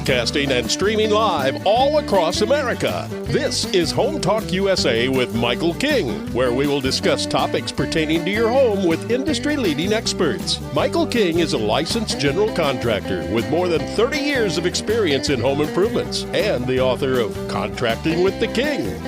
broadcasting and streaming live all across America. This is Home Talk USA with Michael King, where we will discuss topics pertaining to your home with industry-leading experts. Michael King is a licensed general contractor with more than 30 years of experience in home improvements and the author of Contracting with the King.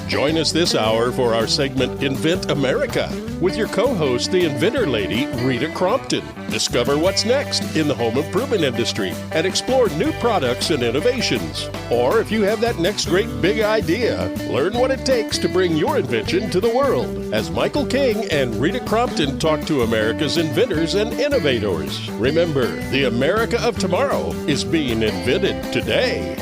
Join us this hour for our segment Invent America with your co-host, the Inventor Lady, Rita Crompton. Discover what's next in the home improvement industry and explore new products and innovations. Or if you have that next great big idea, learn what it takes to bring your invention to the world. As Michael King and Rita Crompton talk to America's inventors and innovators. Remember, the America of tomorrow is being invented today.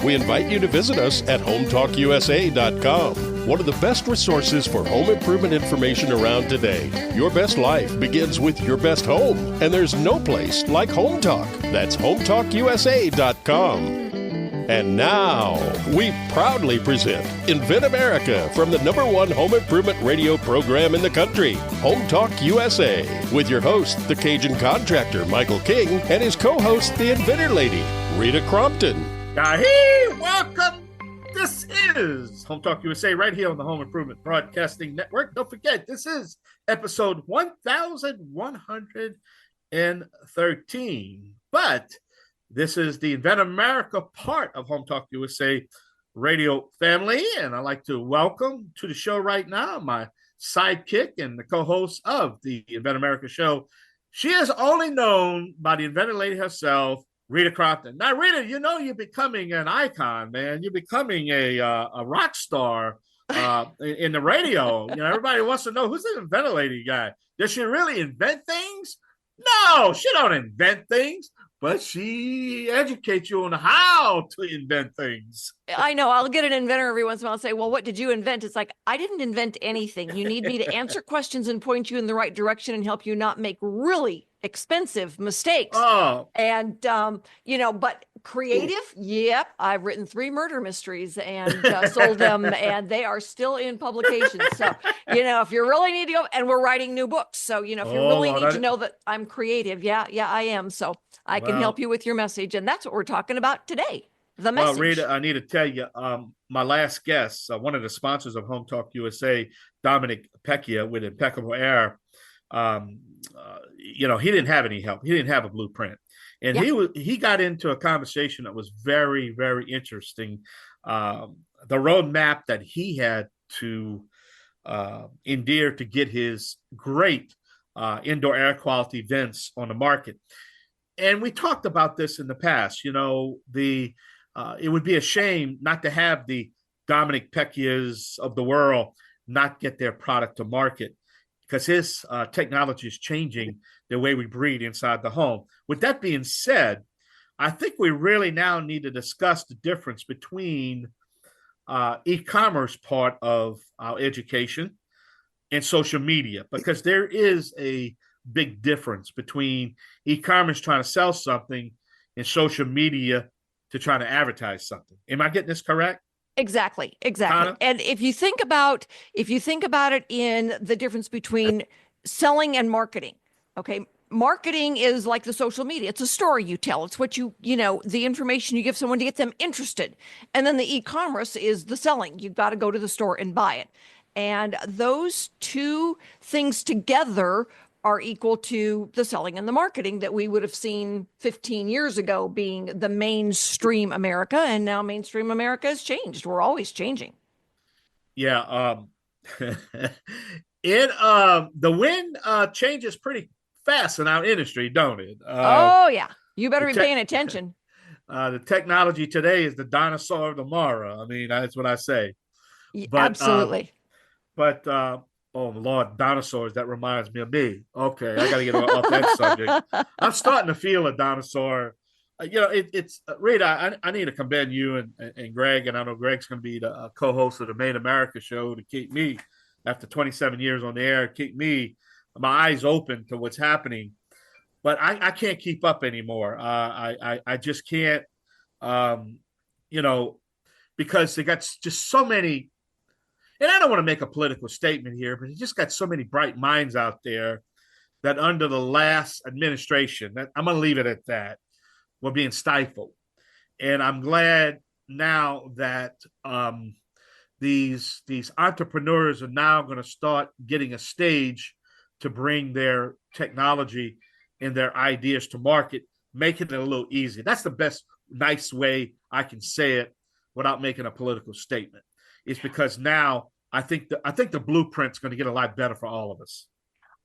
We invite you to visit us at HometalkUSA.com, one of the best resources for home improvement information around today. Your best life begins with your best home, and there's no place like Home Talk. That's HometalkUSA.com. And now, we proudly present Invent America from the #1 home improvement radio program in the country, Home Talk USA, with your host, the Cajun contractor, Michael King, and his co-host, the Inventor Lady, Rita Crompton. Hey, welcome. This is Home Talk USA right here on the Home Improvement Broadcasting Network. Don't forget, this is episode 1113. But this is the Invent America part of Home Talk USA radio family. And I'd like to welcome to the show right now my sidekick and the co-host of the Invent America show. She is only known by the Inventor Lady herself, Rita Crompton. Now, Rita, you know you're becoming an icon, man. You're becoming a rock star in the radio. You know, everybody wants to know, who's the Inventor Lady guy? Does she really invent things? No, she don't invent things, but she educates you on how to invent things. I know. I'll get an inventor every once in a while and say, well, what did you invent? It's like, I didn't invent anything. You need me to answer questions and point you in the right direction and help you not make really expensive mistakes. Oh. And, but creative, yep. I've written 3 murder mysteries and sold them, and they are still in publication. So, if you really need to go, and we're writing new books. So, if you really need to know that I'm creative, yeah, I am. So I can help you with your message. And that's what we're talking about today. The message. Well, Rita, I need to tell you, my last guest, one of the sponsors of Home Talk USA, Dominic Pecchia with Impeccable Air, he didn't have any help. He didn't have a blueprint. And he got into a conversation that was very, very interesting. The roadmap that he had to endear to get his great indoor air quality vents on the market. And we talked about this in the past. It would be a shame not to have the Dominic Pecchias of the world not get their product to market, because his technology is changing the way we breathe inside the home. With that being said, I think we really now need to discuss the difference between e-commerce part of our education and social media, because there is a big difference between e-commerce trying to sell something and social media to try to advertise something. Am I getting this correct? Exactly. And if you think about it in the difference between selling and marketing, okay, marketing is like the social media. It's a story you tell. It's what the information you give someone to get them interested. And then the e-commerce is the selling. You've got to go to the store and buy it. And those two things together are equal to the selling and the marketing that we would have seen 15 years ago being the mainstream America. And now mainstream America has changed. We're always changing. Yeah. The wind changes pretty fast in our industry, don't it? Yeah. You better be paying attention. The technology today is the dinosaur of tomorrow. I mean, that's what I say. But, absolutely. Oh, Lord, dinosaurs, that reminds me of me. Okay, I got to get off that subject. I'm starting to feel a dinosaur. It's Rita, I need to commend you and Greg, and I know Greg's going to be the co-host of the Made America show to keep me, after 27 years on the air, keep me, my eyes open to what's happening. But I can't keep up anymore. I just can't, because they got just so many. And I don't want to make a political statement here, but you just got so many bright minds out there that under the last administration, I'm going to leave it at that, were being stifled. And I'm glad now that these entrepreneurs are now going to start getting a stage to bring their technology and their ideas to market, making it a little easier. That's the best nice way I can say it without making a political statement. It's because now I think the blueprint's going to get a lot better for all of us.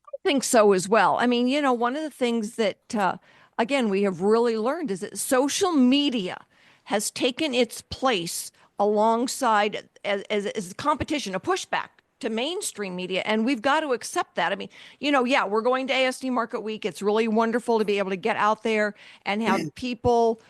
I think so as well. I mean, one of the things that again we have really learned is that social media has taken its place alongside as competition, a pushback to mainstream media, and we've got to accept that. I mean, yeah, we're going to ASD Market Week. It's really wonderful to be able to get out there and have people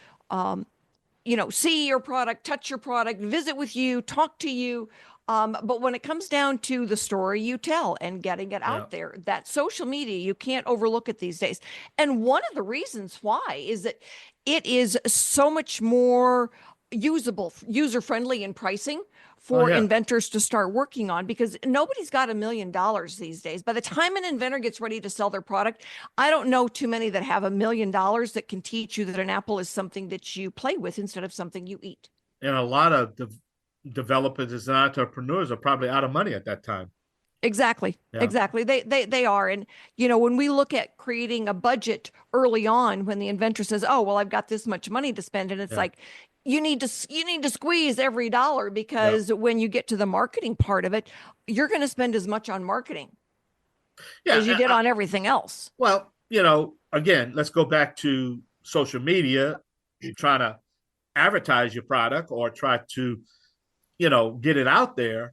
see your product, touch your product, visit with you, talk to you. But when it comes down to the story you tell and getting it out there, that social media, you can't overlook it these days. And one of the reasons why is that it is so much more usable, user-friendly in pricing for inventors to start working on, because nobody's got $1 million these days. By the time an inventor gets ready to sell their product, I don't know too many that have $1 million that can teach you that an apple is something that you play with instead of something you eat. And a lot of developers and entrepreneurs are probably out of money at that time. Exactly. Exactly. They are. And, when we look at creating a budget early on, when the inventor says, oh, well, I've got this much money to spend. And it's like, you need to squeeze every dollar, because when you get to the marketing part of it, you're going to spend as much on marketing as you did on everything else. Well, again, let's go back to social media. You're trying to advertise your product or try to, get it out there.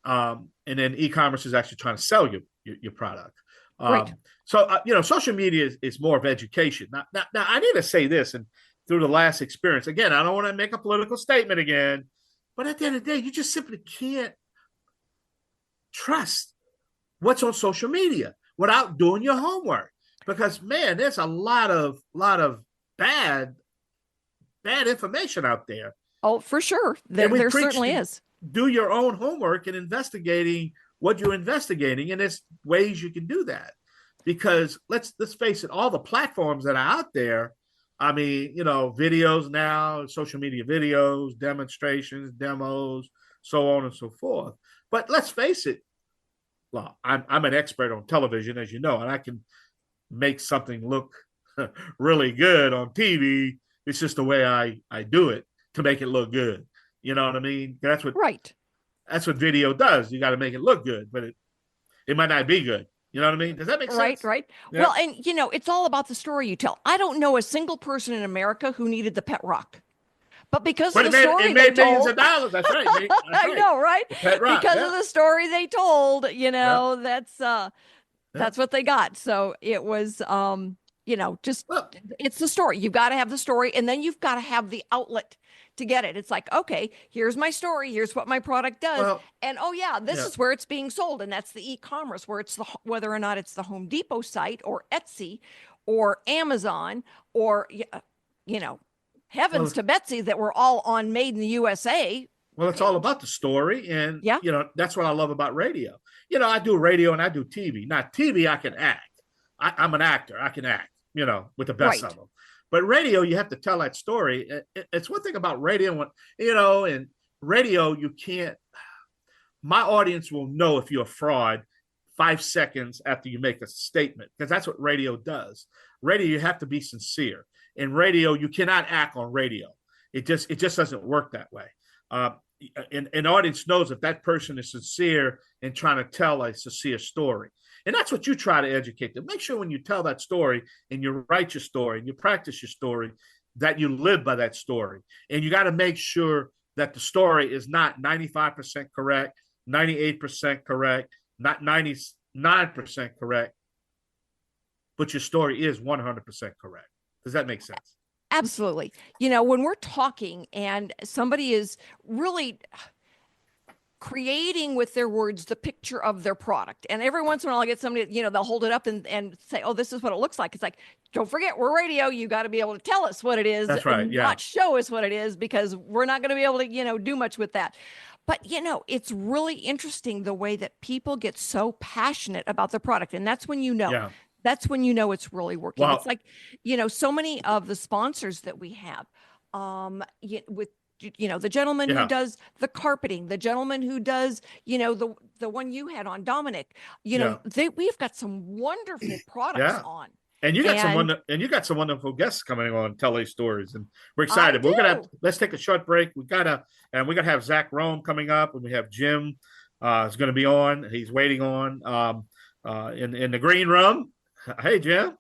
And then e-commerce is actually trying to sell your product. Right. So, social media is more of education. Now, I need to say this, and through the last experience, again, I don't want to make a political statement again, but at the end of the day, you just simply can't trust what's on social media without doing your homework. Because, man, there's a lot of bad information out there. Oh, for sure. There certainly is. Do your own homework in investigating what you're investigating, and there's ways you can do that. Because let's face it, all the platforms that are out there, I mean, videos now, social media videos, demonstrations, demos, so on and so forth. But let's face it, well, I'm an expert on television, as you know, and I can make something look really good on TV. It's just the way I do it to make it look good. You know what I mean? That's what video does. You got to make it look good, but it might not be good. You know what I mean? Does that make sense? Right. Yeah. Well, and it's all about the story you tell. I don't know a single person in America who needed the pet rock, but because of the story it made they millions told, of dollars. That's right. I know, right? Pet rock, because of the story they told, that's what they got. So it was, it's the story. You've got to have the story, and then you've got to have the outlet to get it. It's like, okay, here's my story. Here's what my product does. Well, and this is where it's being sold. And that's the e-commerce, where it's whether or not it's the Home Depot site or Etsy or Amazon or, heavens to Betsy that we're all on Made in the USA. Well, it's all about the story. And, that's what I love about radio. I do radio and I do TV. Now, TV, I can act. I'm an actor. I can act, with the best of them. But radio, you have to tell that story. It's one thing about radio, and radio, you can't, my audience will know if you're a fraud 5 seconds after you make a statement, because that's what radio does. Radio, you have to be sincere. In radio, you cannot act on radio. It just doesn't work that way. An audience knows if that person is sincere and trying to tell a sincere story. And that's what you try to educate them. Make sure when you tell that story and you write your story and you practice your story, that you live by that story. And you got to make sure that the story is not 95% correct, 98% correct, not 99% correct, but your story is 100% correct. Does that make sense? Absolutely. When we're talking and somebody is really creating with their words the picture of their product, and every once in a while I get somebody, they'll hold it up and say, oh, this is what it looks like. It's like, don't forget, we're radio. You got to be able to tell us what it is. That's right. And not show us what it is, because we're not going to be able to, do much with that. But, it's really interesting the way that people get so passionate about the product. And that's when That's when you know it's really working. Wow. It's like, so many of the sponsors that we have, with the gentleman who does the carpeting, the gentleman who does, the one you had on, Dominic, we've got some wonderful products on. And you got some wonderful guests coming on, tell these stories, and we're excited. Let's take a short break. We're gonna have Zach Rome coming up, and we have Jim is going to be on. He's waiting on in the green room. Hey, Jim.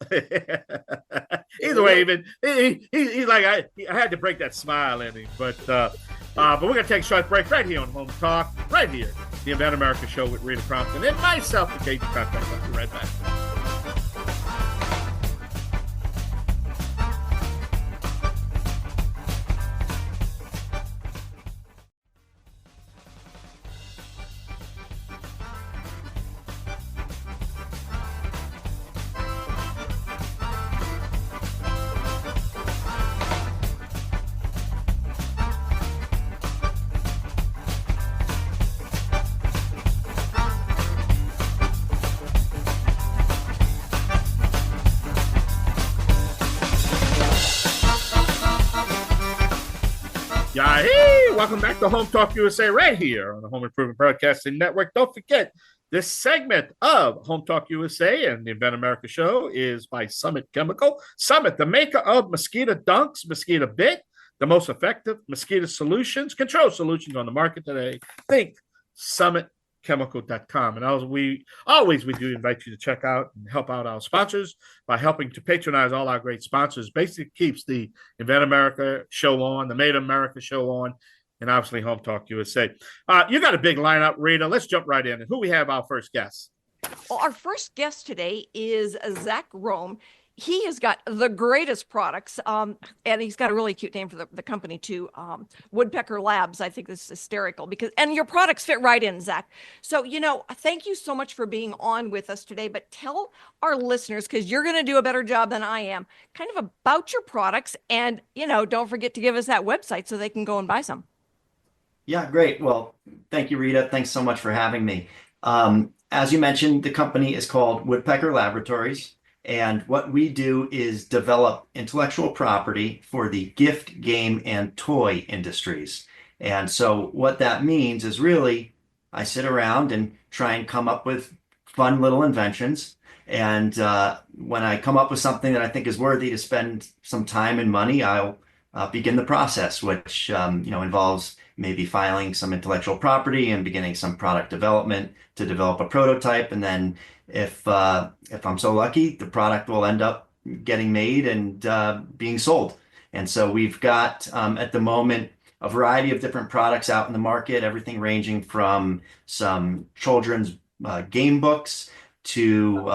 He's waving. He's like, I had to break that smile in him, but we're gonna take a short break right here on Home Talk, right here, the Invent America Show with Rita Crompton and myself, the Casey Contact. I'll be right back. Welcome back to Home Talk USA right here on the Home Improvement Broadcasting Network. Don't forget, this segment of Home Talk USA and the Invent America Show is by Summit Chemical. Summit, the maker of mosquito dunks, mosquito bit, the most effective mosquito solutions, control solutions on the market today. Think summitchemical.com. And we do invite you to check out and help out our sponsors by helping to patronize all our great sponsors. Basically keeps the Invent America Show on, the Made America Show on, and obviously Home Talk USA. You got a big lineup, Rita. Let's jump right in. And who we have our first guest? Well, our first guest today is Zach Rome. He has got the greatest products, and he's got a really cute name for the company too, Woodpecker Labs. I think this is hysterical and your products fit right in, Zach. So, thank you so much for being on with us today, but tell our listeners, because you're going to do a better job than I am, kind of about your products, and, don't forget to give us that website so they can go and buy some. Yeah, great. Well, thank you, Rita. Thanks so much for having me. As you mentioned, the company is called Woodpecker Laboratories. And what we do is develop intellectual property for the gift, game, and toy industries. And so what that means is really, I sit around and try and come up with fun little inventions. And when I come up with something that I think is worthy to spend some time and money, I'll begin the process, which involves maybe filing some intellectual property and beginning some product development to develop a prototype. And then if I'm so lucky, the product will end up getting made and being sold. And so we've got at the moment a variety of different products out in the market, everything ranging from some children's game books to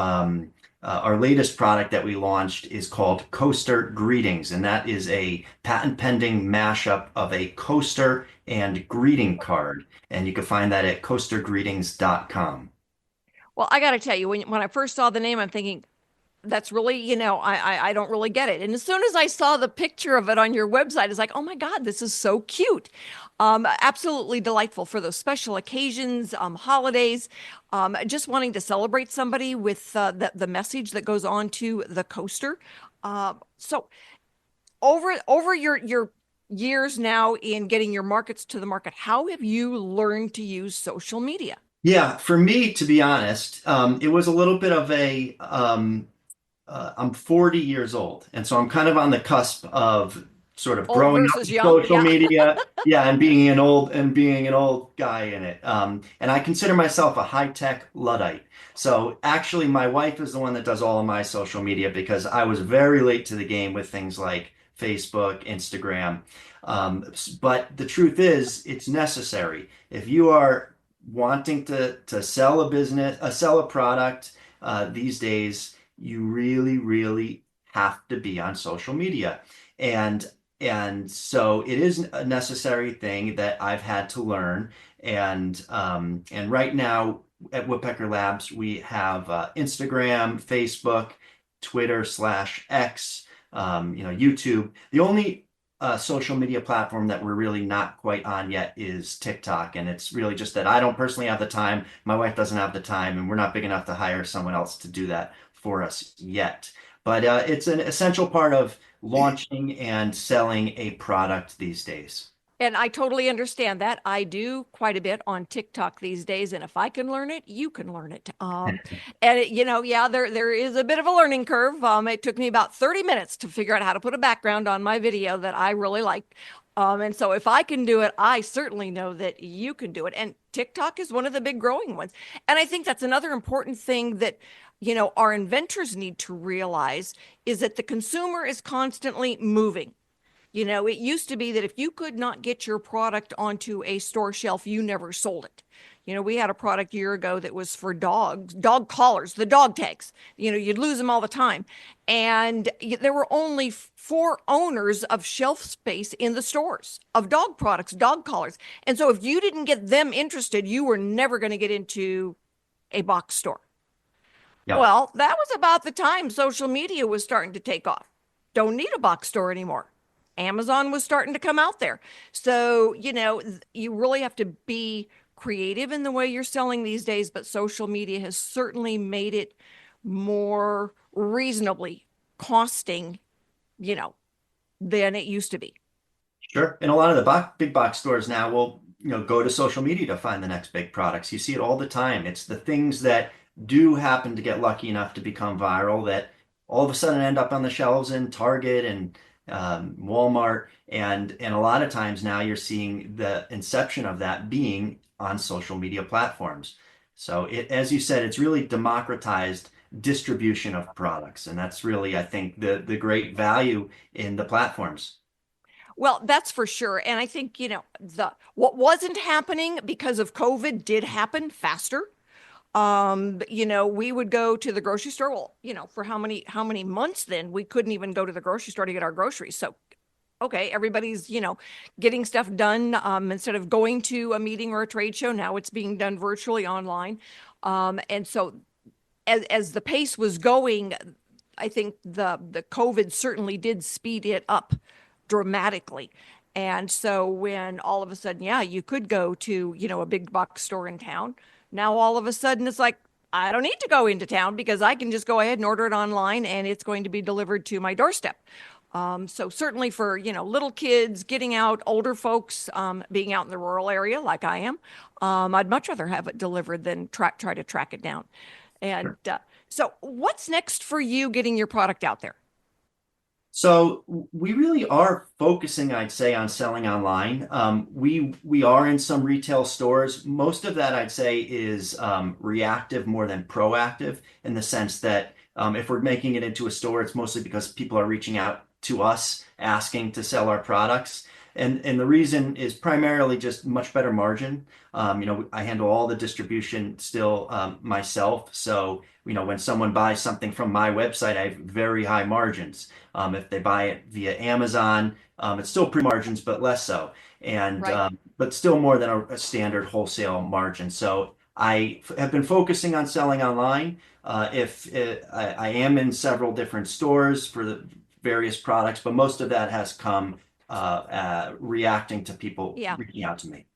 our latest product that we launched is called Coaster Greetings, and that is a patent-pending mashup of a coaster and greeting card. And you can find that at coastergreetings.com. Well, I got to tell you, when I first saw the name, I'm thinking, that's really, I don't really get it. And as soon as I saw the picture of it on your website, it's like, oh my God, this is so cute. Absolutely delightful for those special occasions, holidays, just wanting to celebrate somebody with the message that goes on to the coaster. So over your years now in getting your markets to the market, how have you learned to use social media? Yeah, for me, to be honest, it was a little bit of I'm 40 years old, and so I'm kind of on the cusp of sort of growing up with social media, and being an old guy in it. And I consider myself a high-tech Luddite. So actually, my wife is the one that does all of my social media because I was very late to the game with things like Facebook, Instagram. But the truth is, it's necessary. If you are wanting to sell sell a product these days, you really, really have to be on social media. And so it is a necessary thing that I've had to learn. And right now at Woodpecker Labs, we have Instagram, Facebook, Twitter /X, YouTube. The only social media platform that we're really not quite on yet is TikTok. And it's really just that I don't personally have the time. My wife doesn't have the time, and we're not big enough to hire someone else to do that for us yet. But it's an essential part of launching and selling a product these days. And I totally understand that. I do quite a bit on TikTok these days, and if I can learn it, you can learn it. Yeah, there is a bit of a learning curve. It took me about 30 minutes to figure out how to put a background on my video that I really liked. And so if I can do it, I certainly know that you can do it. And TikTok is one of the big growing ones. And I think that's another important thing that our inventors need to realize is that the consumer is constantly moving. It used to be that if you could not get your product onto a store shelf, you never sold it. We had a product a year ago that was for dogs, dog collars, the dog tags. You'd lose them all the time. And there were only 4 owners of shelf space in the stores of dog products, dog collars. And so if you didn't get them interested, you were never going to get into a box store. Yep. Well, that was about the time social media was starting to take off. Don't need a box store anymore. Amazon was starting to come out there. So, you really have to be creative in the way you're selling these days, but social media has certainly made it more reasonably costing, than it used to be. Sure. And a lot of the big box stores now will, go to social media to find the next big products. You see it all the time. It's the things that do happen to get lucky enough to become viral that all of a sudden end up on the shelves in Target and Walmart, and a lot of times now you're seeing the inception of that being on social media platforms. So as you said, it's really democratized distribution of products, and that's really, I think, the great value in the platforms. Well, that's for sure. And I think, what wasn't happening because of COVID did happen faster. We would go to the grocery store. Well, for how many months then we couldn't even go to the grocery store to get our groceries. So, okay, everybody's, getting stuff done. Instead of going to a meeting or a trade show, now it's being done virtually online. And so as the pace was going, I think the COVID certainly did speed it up dramatically. And so when all of a sudden, you could go to, a big box store in town. Now, all of a sudden, it's like, I don't need to go into town because I can just go ahead and order it online and it's going to be delivered to my doorstep. So certainly for, little kids getting out, older folks being out in the rural area like I am, I'd much rather have it delivered than try to track it down. And so what's next for you getting your product out there? So we really are focusing, I'd say, on selling online. We are in some retail stores. Most of that, I'd say, is reactive more than proactive, in the sense that if we're making it into a store, it's mostly because people are reaching out to us asking to sell our products. And the reason is primarily just much better margin. I handle all the distribution still myself. So, when someone buys something from my website, I have very high margins. If they buy it via Amazon, it's still pre-margins, but less so. And right. But still more than a standard wholesale margin. So I have been focusing on selling online. I am in several different stores for the various products, but most of that has come reacting to people reaching out to me.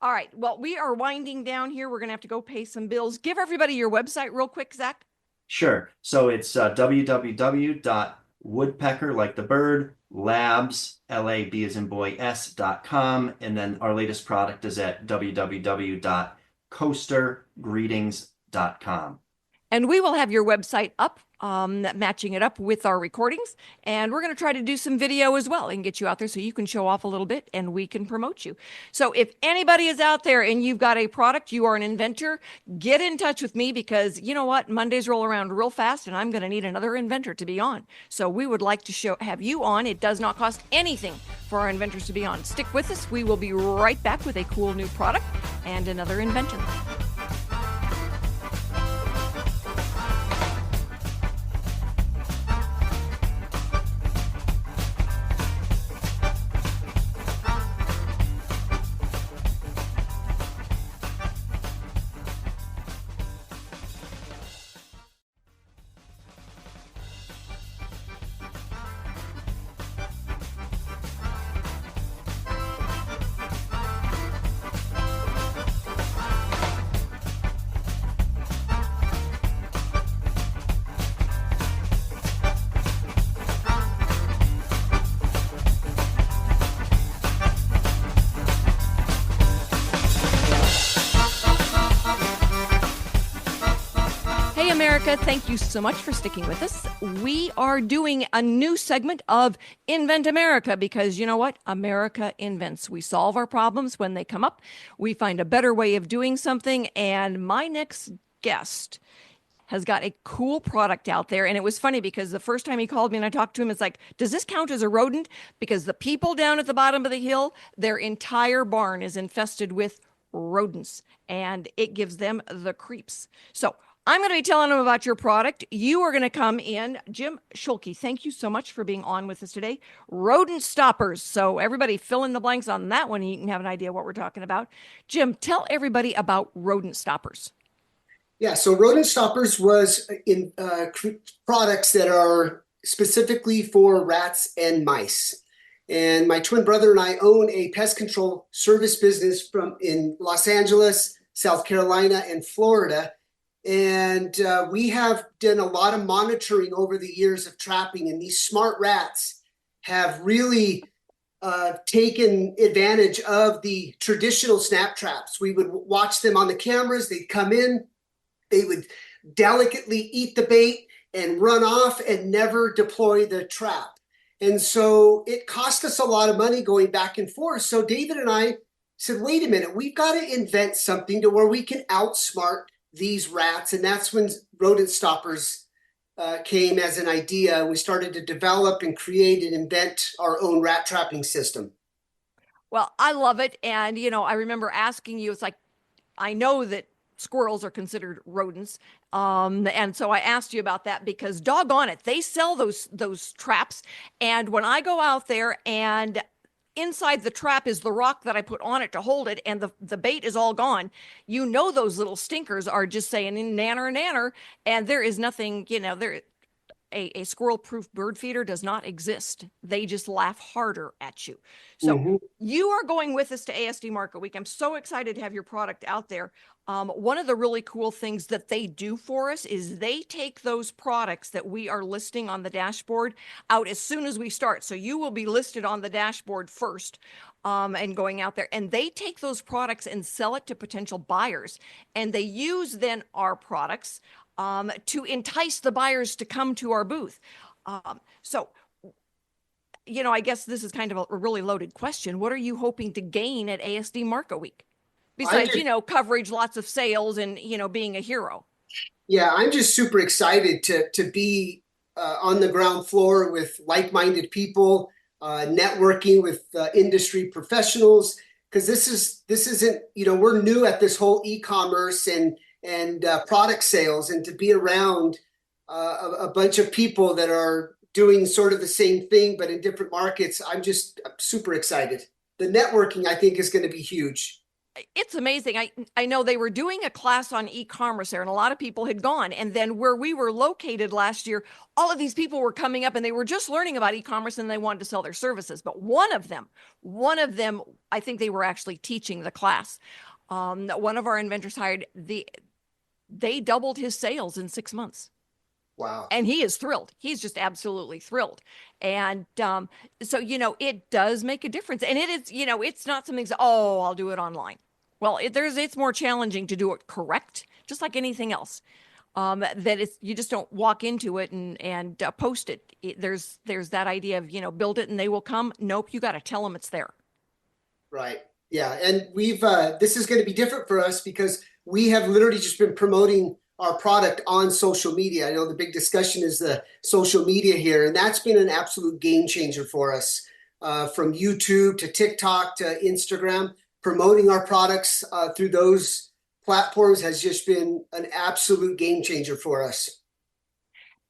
All right. Well, we are winding down here. We're going to have to go pay some bills. Give everybody your website real quick, Zach. Sure. So it's www.woodpecker, like the bird, labs, L-A-B as in boy, s.com. And then our latest product is at www.coastergreetings.com. And we will have your website up, matching it up with our recordings. And we're going to try to do some video as well and get you out there so you can show off a little bit and we can promote you. So if anybody is out there and you've got a product, you are an inventor, get in touch with me, because you know what? Mondays roll around real fast and I'm going to need another inventor to be on. So we would like to have you on. It does not cost anything for our inventors to be on. Stick with us. We will be right back with a cool new product and another inventor. America, thank you so much for sticking with us. We are doing a new segment of Invent America because you know what? America invents. We solve our problems when they come up. We find a better way of doing something. And my next guest has got a cool product out there. And it was funny because the first time he called me and I talked to him, it's like, does this count as a rodent? Because the people down at the bottom of the hill, their entire barn is infested with rodents and it gives them the creeps. So I'm going to be telling them about your product. You are going to come in. Jim Schuelke, thank you so much for being on with us today. Rodent stoppers. So everybody fill in the blanks on that one. You can have an idea what we're talking about. Jim, tell everybody about rodent stoppers. Yeah, so rodent stoppers was in products that are specifically for rats and mice. And my twin brother and I own a pest control service business in Los Angeles, South Carolina, and Florida. And we have done a lot of monitoring over the years of trapping, and these smart rats have really taken advantage of the traditional snap traps. We would watch them on the cameras. They'd come in, they would delicately eat the bait and run off and never deploy the trap. And so it cost us a lot of money going back and forth. So David and I said, wait a minute, we've got to invent something to where we can outsmart these rats. And that's when rodent stoppers came as an idea. We started to develop and create and invent our own rat trapping system. Well, I love it. And, you know, I remember asking you, it's like, I know that squirrels are considered rodents. And so I asked you about that because doggone it, they sell those traps. And when I go out there and inside the trap is the rock that I put on it to hold it, and the bait is all gone. You know, those little stinkers are just saying nanner, nanner, and there is nothing, you know, a squirrel-proof bird feeder does not exist. They just laugh harder at you. So you are going with us to ASD Market Week. I'm so excited to have your product out there. One of the really cool things that they do for us is they take those products that we are listing on the dashboard out as soon as we start. So you will be listed on the dashboard first and going out there. And they take those products and sell it to potential buyers. And they use then our products to entice the buyers to come to our booth. So, you know, I guess this is kind of a really loaded question. What are you hoping to gain at ASD Market Week? Besides, you know, coverage, lots of sales, and, you know, being a hero. Yeah, I'm just super excited to be on the ground floor with like-minded people, networking with industry professionals, because this isn't, you know, we're new at this whole e-commerce and product sales, and to be around a bunch of people that are doing sort of the same thing but in different markets. I'm super excited. The networking, I think, is going to be huge. It's amazing. I know they were doing a class on e-commerce there, and a lot of people had gone. And then where we were located last year, all of these people were coming up and they were just learning about e-commerce and they wanted to sell their services. But one of them, I think they were actually teaching the class. One of our inventors hired, they doubled his sales in 6 months. Wow. And he is thrilled. He's just absolutely thrilled. And so, you know, it does make a difference. And it is, you know, it's not something that, oh, I'll do it online. Well, it's more challenging to do it correct, just like anything else. You just don't walk into it and post it. There's that idea of, you know, build it and they will come. Nope, you got to tell them it's there. Right. Yeah. And this is going to be different for us because we have literally just been promoting our product on social media. I know the big discussion is the social media here, and that's been an absolute game changer for us. From YouTube to TikTok to Instagram, promoting our products through those platforms has just been an absolute game changer for us.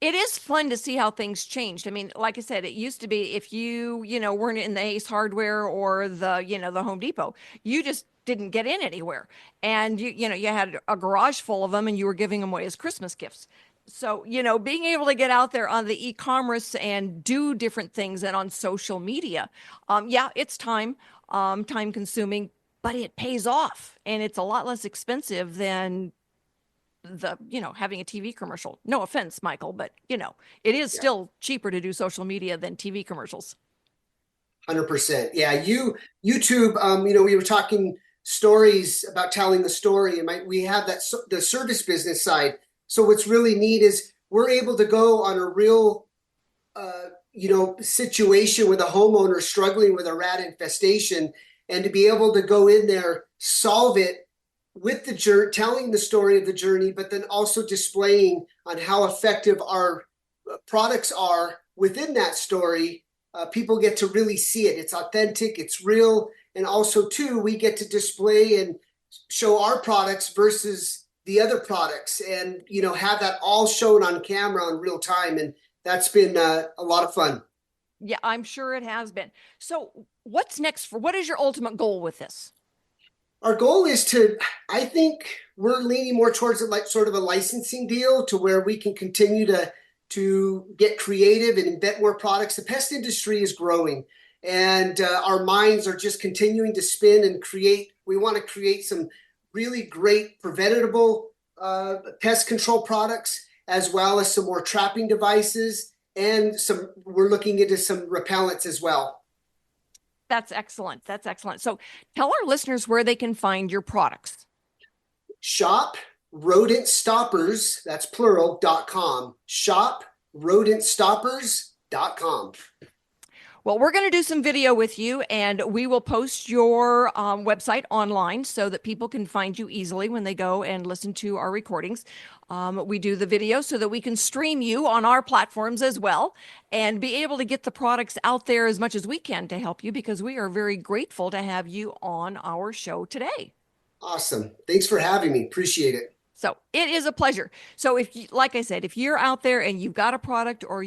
It is fun to see how things changed. I mean, like I said, it used to be if you know, weren't in the Ace Hardware or the Home Depot, you just didn't get in anywhere. And you had a garage full of them and you were giving them away as Christmas gifts. So, you know, being able to get out there on the e-commerce and do different things and on social media, it's time consuming, but it pays off and it's a lot less expensive than having a TV commercial. No offense, Michael, but it is still cheaper to do social media than TV commercials. 100%. Yeah. YouTube, we were talking stories about telling the story, and we have the service business side. So what's really neat is we're able to go on a real, situation with a homeowner struggling with a rat infestation, and to be able to go in there, solve it with the journey, telling the story of the journey, but then also displaying on how effective our products are within that story. People get to really see it. It's authentic, it's real. And also too, we get to display and show our products versus the other products, and, have that all shown on camera in real time. And that's been a lot of fun. Yeah, I'm sure it has been. So what's next what is your ultimate goal with this? Our goal is I think we're leaning more towards like sort of a licensing deal, to where we can continue to get creative and invent more products. The pest industry is growing, and our minds are just continuing to spin and create. We want to create some really great preventable pest control products, as well as some more trapping devices, and we're looking into some repellents as well. That's excellent. That's excellent. So tell our listeners where they can find your products. Shop Rodent Stoppers, that's plural.com. Shop rodentstoppers.com. Well, we're going to do some video with you, and we will post your website online so that people can find you easily when they go and listen to our recordings. We do the video so that we can stream you on our platforms as well, and be able to get the products out there as much as we can to help you, because we are very grateful to have you on our show today. Awesome. Thanks for having me. Appreciate it. So it is a pleasure. So if you, like I said, if you're out there and you've got a product, or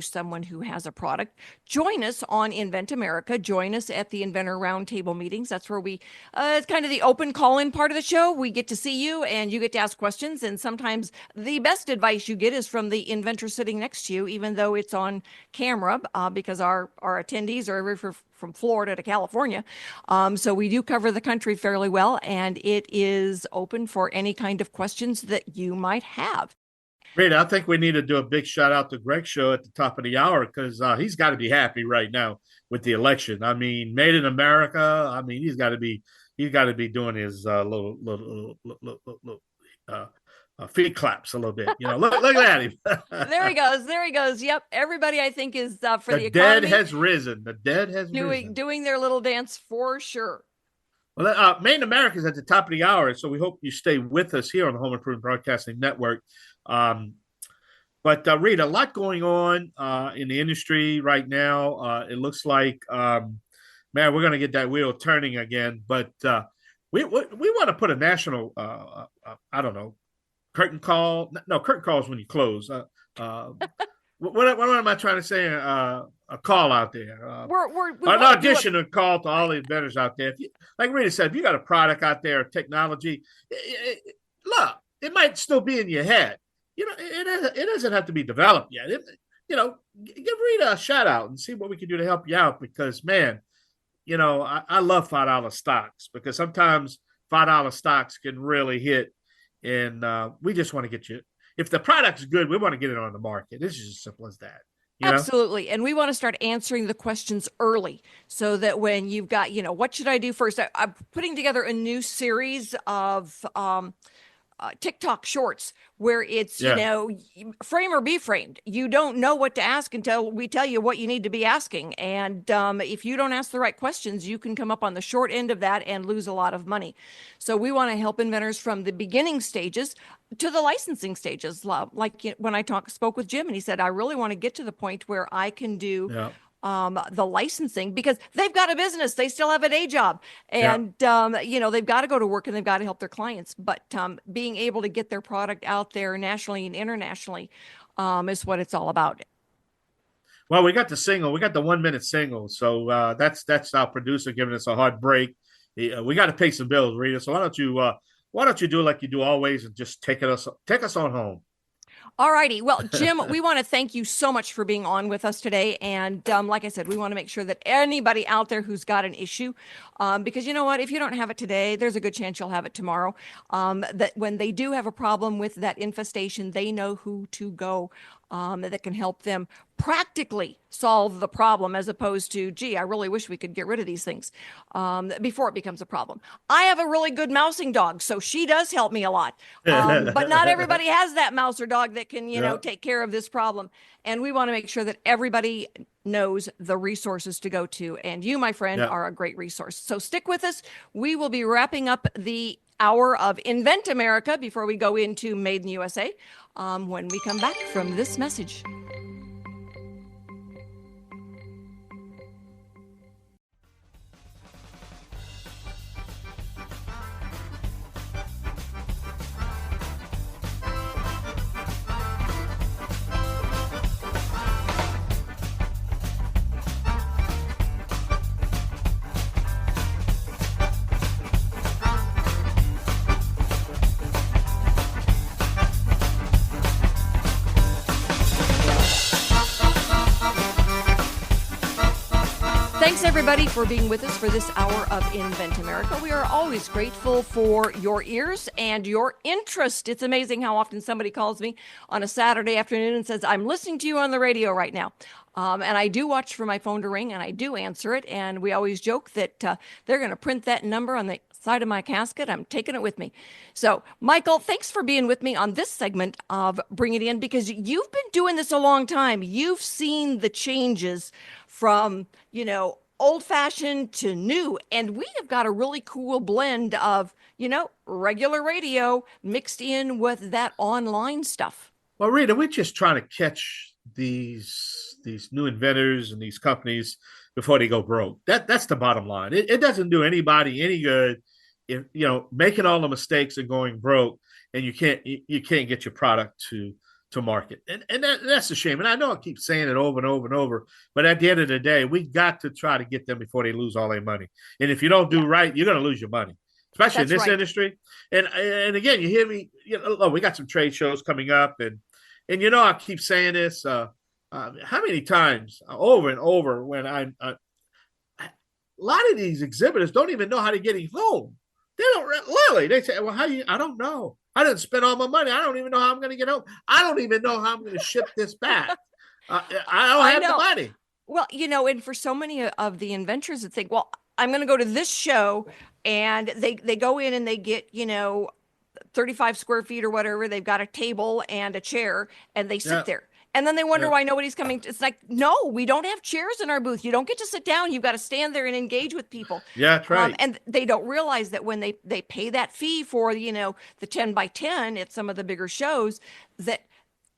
someone who has a product, join us on Invent America. Join us at the Inventor Roundtable meetings. That's where it's kind of the open call-in part of the show. We get to see you and you get to ask questions. And sometimes the best advice you get is from the inventor sitting next to you, even though it's on camera, because our attendees are from Florida to California. So we do cover the country fairly well, and it is open for any kind of questions that you might have. Rita, I think we need to do a big shout out to Greg Show at the top of the hour, because he's got to be happy right now with the election. I mean, made in America. I mean, he's got to be doing his little feet claps a little bit. Look at him. There he goes. Yep. Everybody, I think, is for the economy. The dead has risen. The dead has risen. Doing their little dance for sure. Well, Made in America is at the top of the hour, so we hope you stay with us here on the Home Improvement Broadcasting Network. But Rita, a lot going on in the industry right now. It looks like, man, we're going to get that wheel turning again. But we want to put a national, I don't know, curtain call. No, curtain call is when you close. What am I trying to say? A call out there. An audition and call to all the inventors out there. Like Rita said, if you got a product out there, technology, look, it might still be in your head. It doesn't have to be developed yet. Give Rita a shout out and see what we can do to help you out, because, man, I love $5 stocks, because sometimes $5 stocks can really hit, and we just want to get you. If the product's good, we want to get it on the market. This is as simple as that. Absolutely. And we want to start answering the questions early, so that when you've got, what should I do first? I'm putting together a new series of TikTok shorts where it's, frame or be framed. You don't know what to ask until we tell you what you need to be asking. And if you don't ask the right questions, you can come up on the short end of that and lose a lot of money. So we want to help inventors from the beginning stages to the licensing stages. Like when I spoke with Jim, and he said, I really want to get to the point where I can do the licensing, because they've got a business, they still have a day job, and they've got to go to work and they've got to help their clients. But being able to get their product out there nationally and internationally is what it's all about. Well, we got the single, we got the 1 minute single, so that's our producer giving us a hard break. We got to pay some bills, Rita. So why don't you do like you do always, and just take us on home. All righty. Well, Jim, we want to thank you so much for being on with us today. And like I said, we want to make sure that anybody out there who's got an issue Because you know what, if you don't have it today, there's a good chance you'll have it tomorrow. That when they do have a problem with that infestation, they know who to go that can help them practically solve the problem, as opposed to, gee, I really wish we could get rid of these things before it becomes a problem. I have a really good mousing dog, so she does help me a lot. But not everybody has that mouse or dog that can, take care of this problem. And we want to make sure that everybody knows the resources to go to. And you, my friend, are a great resource. So stick with us. We will be wrapping up the hour of Invent America before we go into Made in the USA when we come back from this message. Thanks, everybody, for being with us for this hour of Invent America. We are always grateful for your ears and your interest. It's amazing how often somebody calls me on a Saturday afternoon and says, I'm listening to you on the radio right now. And I do watch for my phone to ring, and I do answer it. And we always joke that they're going to print that number on the side of my casket. I'm taking it with me. So, Michael, thanks for being with me on this segment of Bring It In, because you've been doing this a long time. You've seen the changes from, old-fashioned to new. And we have got a really cool blend of, regular radio mixed in with that online stuff. Well, Rita, we're just trying to catch these new inventors and these companies before they go broke. That's the bottom line. It doesn't do anybody any good if making all the mistakes and going broke, and you can't get your product to market. And that's a shame. And I know I keep saying it over and over and over, but at the end of the day, we got to try to get them before they lose all their money. And if you don't do right, you're going to lose your money, especially in this industry. And again, you hear me, we got some trade shows coming up, and I keep saying this, how many times over and over when a lot of these exhibitors don't even know how to get home. They don't really. They say, well, I don't know. I didn't spend all my money. I don't even know how I'm going to get home. I don't even know how I'm going to ship this back. I don't have the money. Well, and for so many of the inventors that think, well, I'm going to go to this show, and they go in and they get, 35 square feet or whatever. They've got a table and a chair, and they sit there. And then they wonder why nobody's coming. It's like, no, we don't have chairs in our booth. You don't get to sit down. You've got to stand there and engage with people. Yeah, that's right. And they don't realize that when they pay that fee for, the 10 by 10 at some of the bigger shows, that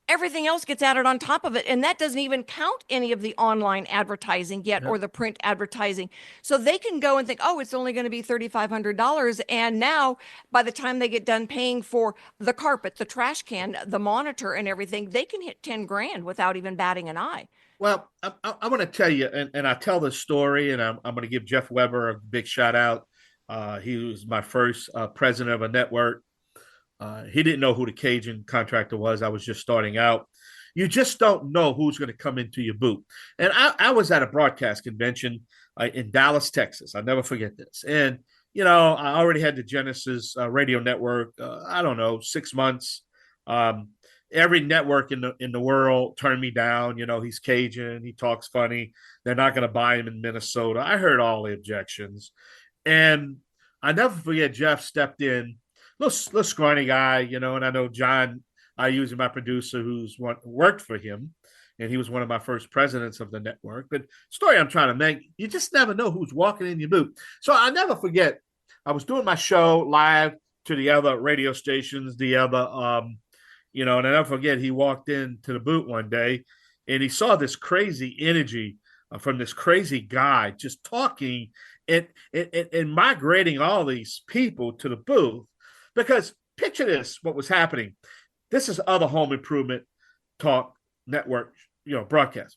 everything else gets added on top of it. And that doesn't even count any of the online advertising yet or the print advertising. So they can go and think, oh, it's only going to be $3,500. And now by the time they get done paying for the carpet, the trash can, the monitor and everything, they can hit 10 grand without even batting an eye. Well, I want to tell you, and I tell this story, and I'm going to give Jeff Weber a big shout out. He was my first president of a network. He didn't know who the Cajun contractor was. I was just starting out. You just don't know who's going to come into your booth. And I was at a broadcast convention in Dallas, Texas. I'll never forget this. And, I already had the Genesis radio network, 6 months. Every network in the world turned me down. He's Cajun. He talks funny. They're not going to buy him in Minnesota. I heard all the objections. And I never forget Jeff stepped in. Little scrawny guy, and I know John, I use my producer who's worked for him, and he was one of my first presidents of the network. But story I'm trying to make, you just never know who's walking in your booth. So I never forget, I was doing my show live to the other radio stations, and I never forget, he walked into the booth one day, and he saw this crazy energy from this crazy guy just talking and migrating all these people to the booth. Because picture this, what was happening. This is other home improvement talk network, broadcast.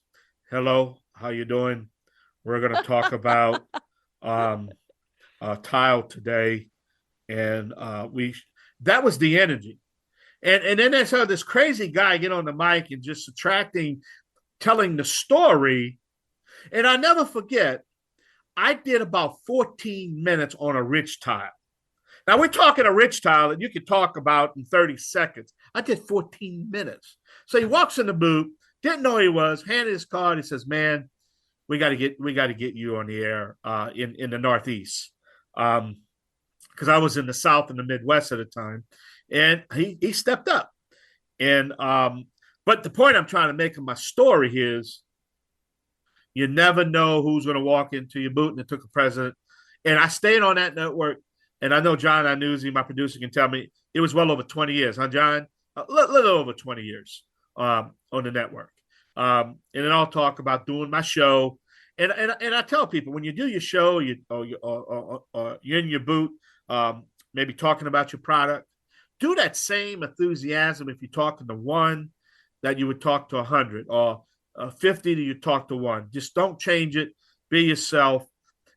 Hello, how you doing? We're going to talk about tile today. And that was the energy. And then I saw this crazy guy get on the mic and just telling the story. And I never forget, I did about 14 minutes on a ridge tile. Now we're talking a ridge tile that you could talk about in 30 seconds. I did 14 minutes. So he walks in the booth, didn't know he was, handed his card. He says, "Man, we got to get you on the air in the Northeast." Because I was in the South and the Midwest at the time, and he stepped up. And but the point I'm trying to make in my story is, you never know who's going to walk into your booth, and it took a president. And I stayed on that network. And I know John Iannuzzi, my producer, can tell me it was well over 20 years, huh, John? A little over 20 years on the network. And then I'll talk about doing my show. And I tell people, when you do your show, you're in your booth, maybe talking about your product, do that same enthusiasm if you're talking to one that you would talk to 100, or 50 that you talk to one. Just don't change it. Be yourself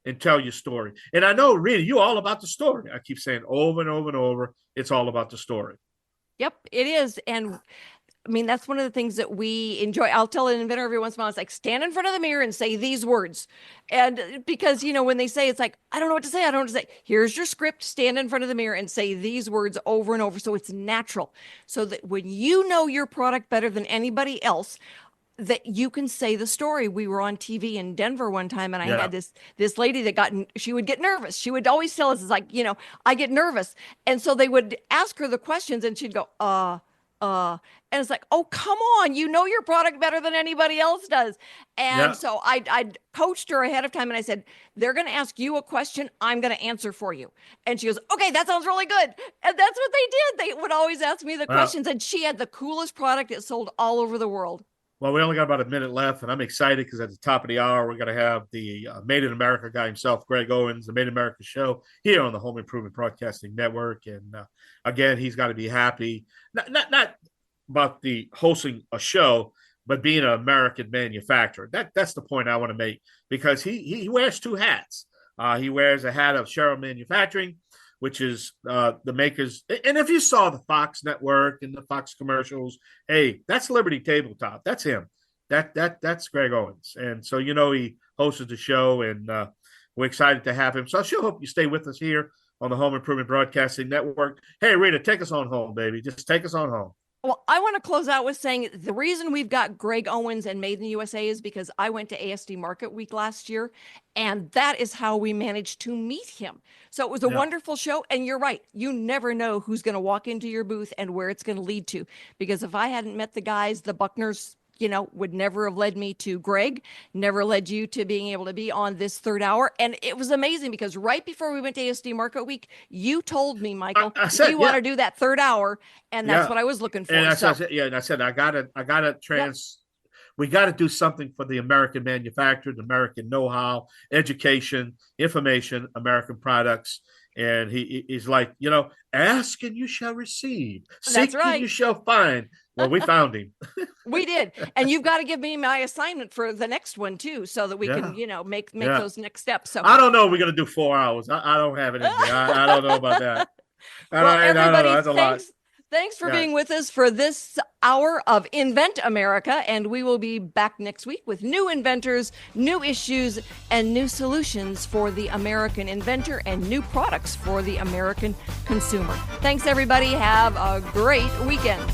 and tell your story. And I know, Rita, you're all about the story. I keep saying over and over and over, it's all about the story. Yep, it is. And I mean, that's one of the things that we enjoy. I'll tell an inventor every once in a while, it's like, stand in front of the mirror and say these words. And because, when they say, it's like, I don't know what to say. I don't know what to say. Here's your script, stand in front of the mirror and say these words over and over. So it's natural. So that when you know your product better than anybody else, that you can say the story. We were on TV in Denver one time, and I had this lady that she would get nervous. She would always tell us, it's like, I get nervous. And so they would ask her the questions, and she'd go, and it's like, oh, come on, you know your product better than anybody else does. And so I coached her ahead of time, and I said, they're going to ask you a question, I'm going to answer for you. And she goes, okay, that sounds really good. And that's what they did. They would always ask me the questions, and she had the coolest product. It sold all over the world. Well, we only got about a minute left, and I'm excited because at the top of the hour, we're going to have the Made in America guy himself, Greg Owens, the Made in America show here on the Home Improvement Broadcasting Network. And again, he's got to be happy, not about the hosting a show, but being an American manufacturer. That's the point I want to make, because he wears two hats. He wears a hat of Sherrill Manufacturing, which is the makers. And if you saw the Fox network and the Fox commercials, hey, that's Liberty Tabletop. That's him. That's Greg Owens. And so, he hosted the show, and we're excited to have him. So I sure hope you stay with us here on the Home Improvement Broadcasting Network. Hey, Rita, take us on home, baby. Just take us on home. Well, I want to close out with saying the reason we've got Greg Owens and Made in the USA is because I went to ASD Market Week last year, and that is how we managed to meet him. So it was a wonderful show. And you're right. You never know who's going to walk into your booth and where it's going to lead to. Because if I hadn't met the guys, the Buckners, would never have led me to Greg, never led you to being able to be on this third hour. And it was amazing because right before we went to ASD Market Week, you told me, Michael, I said, you want to do that third hour. And that's what I was looking for. And I said, we got to do something for the American manufacturer, the American know-how, education, information, American products. And he's like, ask and you shall receive. Seek and you shall find. Well, we found him. We did. And you've got to give me my assignment for the next one too, so that we can, make those next steps. So I don't know. We're going to do 4 hours. I don't have it in me. I don't know about that. Everybody, that's a lot. Thanks for being with us for this hour of Invent America. And we will be back next week with new inventors, new issues, and new solutions for the American inventor and new products for the American consumer. Thanks, everybody. Have a great weekend.